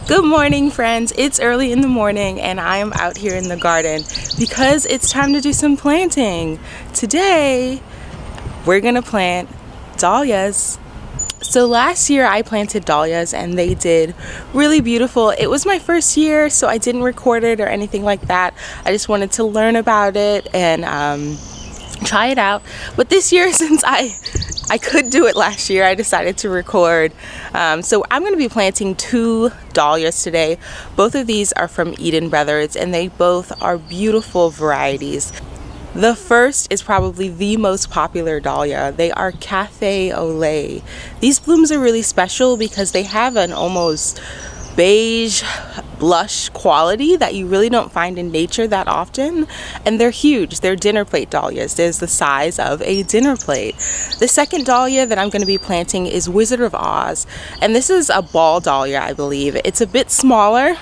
Good morning, friends. It's early in the morning and I am out here in the garden because it's time to do some planting. Today we're gonna plant dahlias. So last year I planted dahlias and they did really beautiful. It was my first year, so I didn't record it or anything like that. I just wanted to learn about it and try it out. But this year, since I could do it last year, I decided to record. So I'm going to be planting 2 dahlias today. Both of these are from Eden Brothers and they both are beautiful varieties. The first is probably the most popular dahlia. They are Cafe au Lait. These blooms are really special because they have an almost beige blush quality that you really don't find in nature that often, and they're huge. They're dinner plate dahlias. They're the size of a dinner plate. The second dahlia that I'm going to be planting is Wizard of Oz, and this is a ball dahlia, I believe. It's a bit smaller,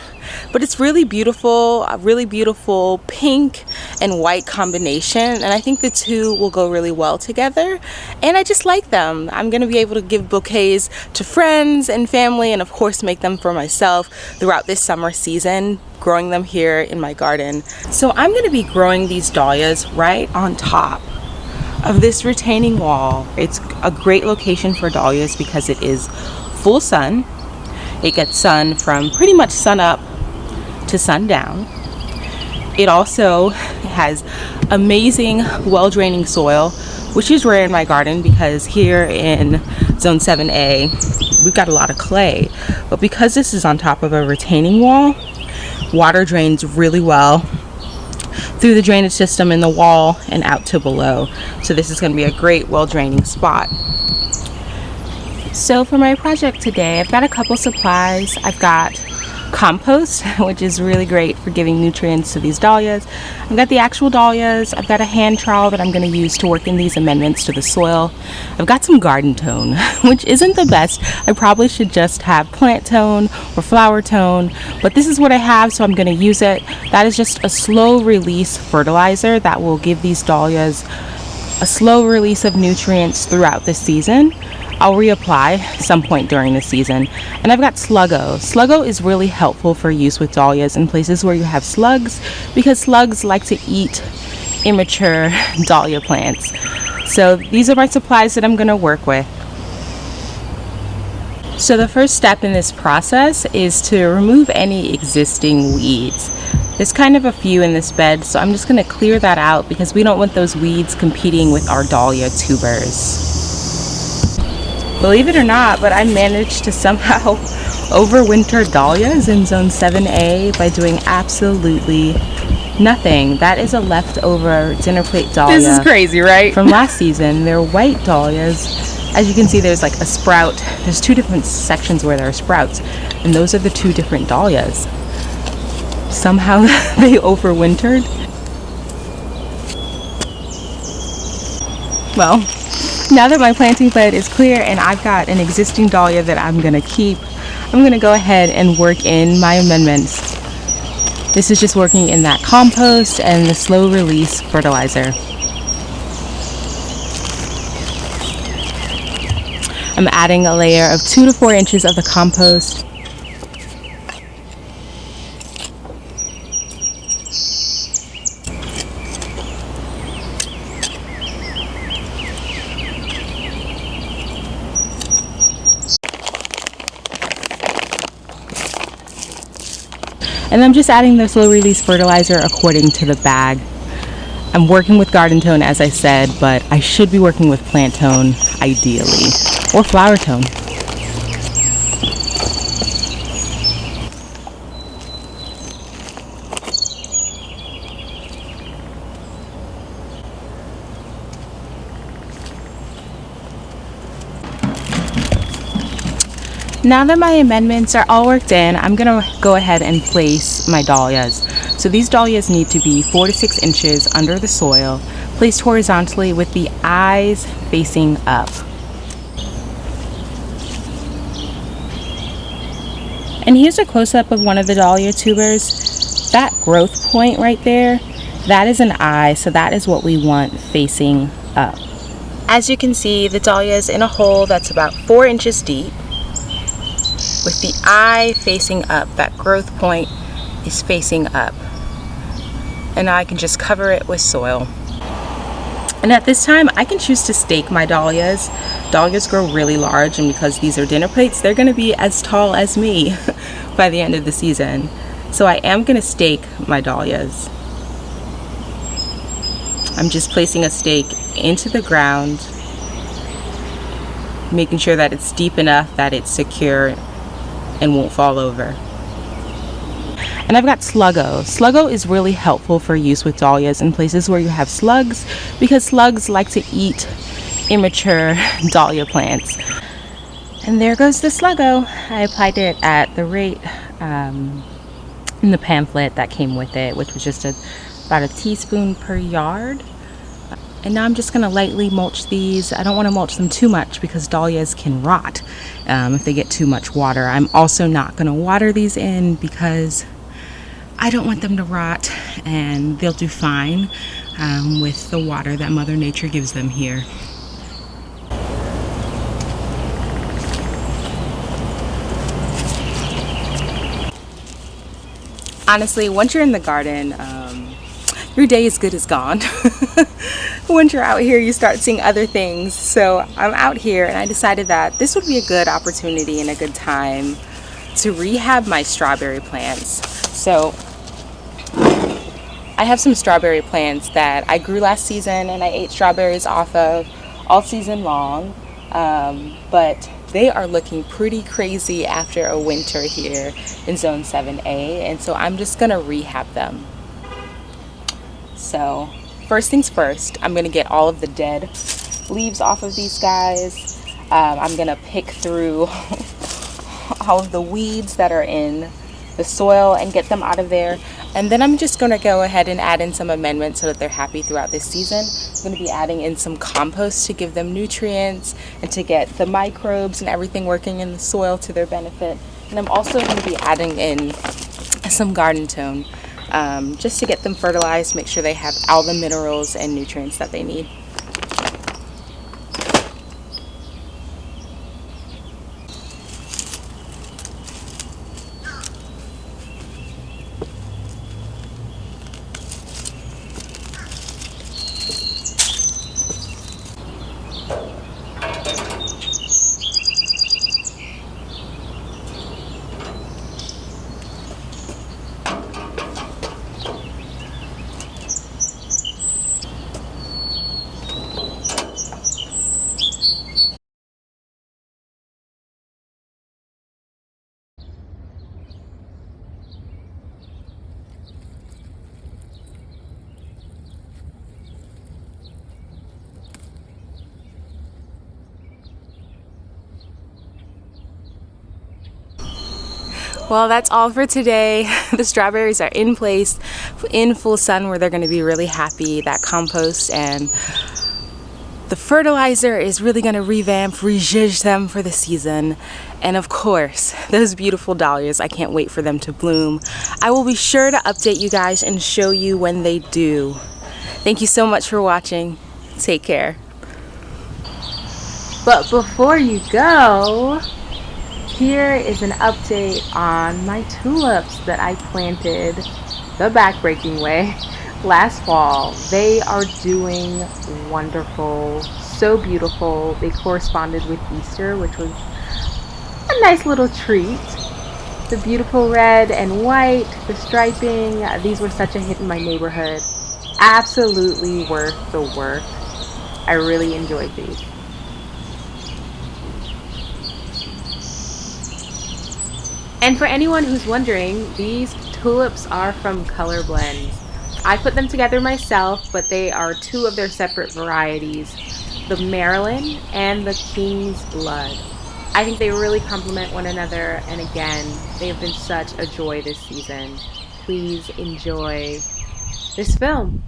but it's really beautiful, a really beautiful pink and white combination, and I think the two will go really well together, and I just like them. I'm going to be able to give bouquets to friends and family, and of course make them for myself throughout this summer season, growing them here in my garden. So I'm going to be growing these dahlias right on top of this retaining wall. It's a great location for dahlias because it is full sun. It gets sun from pretty much sun up to sundown. It also has amazing well-draining soil, which is rare in my garden because here in zone 7A we've got a lot of clay, but because this is on top of a retaining wall, water drains really well through the drainage system in the wall and out to below. So this is going to be a great well-draining spot. So for my project today, I've got a couple supplies. I've got compost, which is really great for giving nutrients to these dahlias. I've got the actual dahlias. I've got a hand trowel that I'm going to use to work in these amendments to the soil. I've got some garden tone, which isn't the best. I probably should just have plant tone or flower tone, but this is what I have, so I'm going to use it. That is just a slow release fertilizer that will give these dahlias a slow release of nutrients throughout the season. I'll reapply some point during the season. And I've got Sluggo. Sluggo is really helpful for use with dahlias in places where you have slugs, because slugs like to eat immature dahlia plants. So these are my supplies that I'm going to work with. So the first step in this process is to remove any existing weeds. There's kind of a few in this bed, so I'm just going to clear that out because we don't want those weeds competing with our dahlia tubers. Believe it or not, but I managed to somehow overwinter dahlias in zone 7A by doing absolutely nothing. That is a leftover dinner plate dahlia. This is crazy, right? From last season. They're white dahlias. As you can see, there's like a sprout. There's 2 different sections where there are sprouts, and those are the 2 different dahlias. Somehow they overwintered. Well, now that my planting bed is clear and I've got an existing dahlia that I'm going to keep, I'm going to go ahead and work in my amendments. This is just working in that compost and the slow release fertilizer. I'm adding a layer of 2 to 4 inches of the compost. And I'm just adding the slow release fertilizer according to the bag. I'm working with garden tone, as I said, but I should be working with plant tone ideally, or flower tone. Now that my amendments are all worked in, I'm going to go ahead and place my dahlias. So these dahlias need to be 4 to 6 inches under the soil, placed horizontally with the eyes facing up. And here's a close-up of one of the dahlia tubers. That growth point right there, that is an eye, so that is what we want facing up. As you can see, the dahlia is in a hole that's about 4 inches deep. with the eye facing up. That growth point is facing up. And now I can just cover it with soil. And at this time, I can choose to stake my dahlias. Dahlias grow really large, and because these are dinner plates, they're going to be as tall as me by the end of the season. So I am going to stake my dahlias. I'm just placing a stake into the ground, making sure that it's deep enough that it's secure and won't fall over. And I've got Sluggo. Sluggo is really helpful for use with dahlias in places where you have slugs, because slugs like to eat immature dahlia plants. And there goes the Sluggo. I applied it at the rate in the pamphlet that came with it, which was just about a teaspoon per yard. And now I'm just going to lightly mulch these. I don't want to mulch them too much because dahlias can rot if they get too much water. I'm also not going to water these in because I don't want them to rot, and they'll do fine with the water that Mother Nature gives them here. Honestly, once you're in the garden, your day is good as gone. Once you're out here, you start seeing other things. So I'm out here, and I decided that this would be a good opportunity and a good time to rehab my strawberry plants. So I have some strawberry plants that I grew last season, and I ate strawberries off of all season long, but they are looking pretty crazy after a winter here in zone 7A, and so I'm just gonna rehab them. So first things first, I'm gonna get all of the dead leaves off of these guys. I'm gonna pick through all of the weeds that are in the soil and get them out of there. And then I'm just gonna go ahead and add in some amendments so that they're happy throughout this season. I'm gonna be adding in some compost to give them nutrients and to get the microbes and everything working in the soil to their benefit. And I'm also gonna be adding in some garden tone just to get them fertilized, make sure they have all the minerals and nutrients that they need. Well, that's all for today. The strawberries are in place, in full sun, where they're going to be really happy. That compost and the fertilizer is really going to rejig them for the season. And of course, those beautiful dahlias, I can't wait for them to bloom. I will be sure to update you guys and show you when they do. Thank you so much for watching. Take care. But before you go, here is an update on my tulips that I planted the backbreaking way last fall. They are doing wonderful, so beautiful. They corresponded with Easter, which was a nice little treat. The beautiful red and white, the striping, these were such a hit in my neighborhood. Absolutely worth the work. I really enjoyed these. And for anyone who's wondering, these tulips are from Color Blends. I put them together myself, but they are two of their separate varieties, the Marilyn and the Kingsblood. I think they really complement one another, and again, they have been such a joy this season. Please enjoy this film.